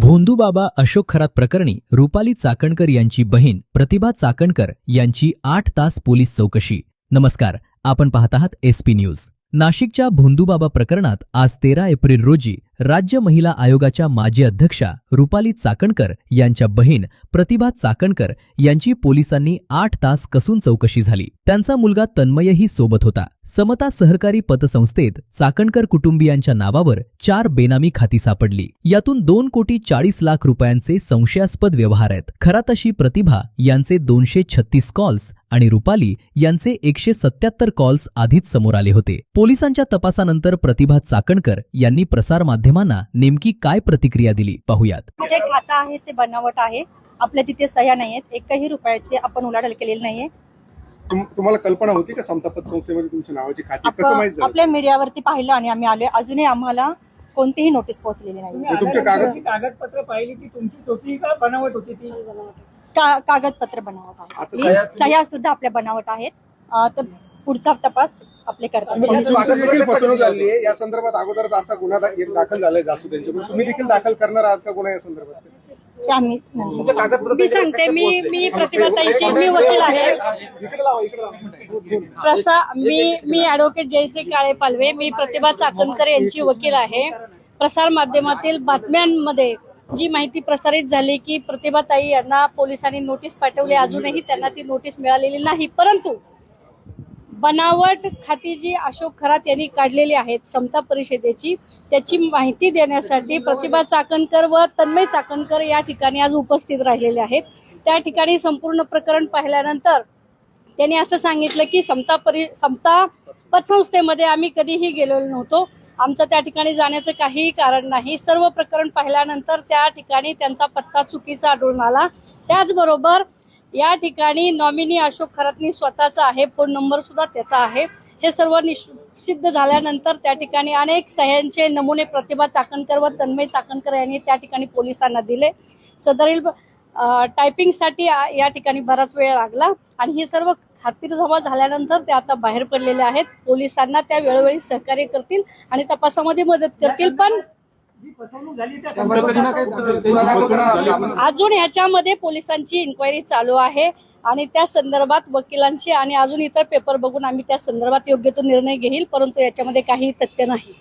भोंदूबाबा अशोक खरात प्रकरणी रुपाली चाकणकर यांची बहीण प्रतिभा चाकणकर यांची 8 तास पोलीस चौकशी। नमस्कार, आपण पाहत आहात SP न्यूज। नाशिकच्या भोंदूबाबा प्रकरणात आज 13 एप्रिल रोजी राज्य महिला आयोगाच्या माजी अध्यक्षा रुपाली चाकणकर यांच्या बहीण प्रतिभा चाकणकर यांची पोलिसांनी 8 तास कसून चौकशी झाली। त्यांचा मुलगा तन्मयही सोबत होता। समता सहकारी पतसंस्थेत चाकणकर कुटुंबियांच्या नावावर 4 बेनामी खाती सापडली। यातून 2,40,00,000 रुपयांचे संशयास्पद व्यवहार आहेत। खरातशी प्रतिभा यांचे 236 कॉल्स आणि रुपाली यांचे 177 कॉल्स आधीच समोर आले होते। पोलिसांच्या तपासानंतर प्रतिभा चाकणकर यांनी प्रसार माध्यमांना नेमकी काय प्रतिक्रिया दिली पाहूयात। जे खातं आहे ते बनावट आहे, आपल्या तिथे सह्या नाहीयेत, एकही रुपयाची आपण उलाढाल केलेली नाहीये। तुम्हाला कल्पना होती का समता पतसंस्थेमध्ये तुमच्या नावाची खाती कसं माहित झालं? आपल्या मीडियावरती पाहिलं आणि आम्ही आलोय। अजूनही आम्हाला कोणतीही नोटीस पोहोचलेली नाही। तुमच्या कागदपत्र पाहिली ती तुमचीच होती का बनावट होती ती? कागदपत्र बनावट आहे, सह्या सुद्धा आपल्या बनावट आहेत। तर पुढचा तपास आपले करतात। देखील फसवणूक झाली आहे, या संदर्भात अगोदर असा गुन्हा दाखल झालाय जासू त्यांच्याकडून, तुम्ही देखील दाखल करणार आहात का गुन्हा या संदर्भात? मी सांगते, मी प्रतिभाताईची मी वकील आहे। मी ॲडव्होकेट जयश्री काळे पालवे, मी प्रतिभा चाकणकर यांची वकील आहे। प्रसार माध्यमातील बातम्यांमध्ये जी माहिती प्रसारित झाली की प्रतिभाताई यांना पोलिसांनी नोटीस पाठवली, अजूनही त्यांना ती नोटीस मिळालेली नाही। परंतु बनावट खाती जी अशोक खरात यांनी काढलेली आहेत समता परिषदेची, त्याची माहिती देण्यासाठी प्रतिभा चाकणकर व तन्मय चाकणकर या ठिकाणी आज उपस्थित राहिलेले आहेत। त्या ठिकाणी संपूर्ण प्रकरण पाहिल्यानंतर त्यांनी असं सांगितलं की समता पतसंस्थेमध्ये आम्ही कधीही गेलेलो नव्हतो, आमचं त्या ठिकाणी जाण्याचं काहीही कारण नाही। सर्व प्रकरण पाहिल्यानंतर त्या ठिकाणी त्यांचा पत्ता चुकीचा आढळून आला। त्याचबरोबर या ठिकाणी नॉमिनी अशोक खरातनी स्वतःचा आहे, फोन नंबर सुद्धा त्याचा आहे। हे सर्व निश्चित झाल्यानंतर त्या ठिकाणी अनेक सह्यांचे नमुने प्रतिभा चाकणकर व तन्मय चाकणकर यांनी त्या ठिकाणी पोलिसांना दिले। सदरील टायपिंगसाठी या ठिकाणी बराच वेळ लागला आणि हे सर्व खातिरजमा झाल्यानंतर ते आता बाहेर पडलेले आहेत। पोलिसांना त्या वेळोवेळी सहकार्य करतील आणि तपासामध्ये मदत करतील। पण अजून ह्याच्यामध्ये पोलिसांची इन्क्वायरी चालू आहे आणि त्या संदर्भात वकिलांशी आणि अजून इतर पेपर बघून आम्ही त्या संदर्भात योग्य तो निर्णय घेईल, परंतु याच्यामध्ये काही तथ्य नाही।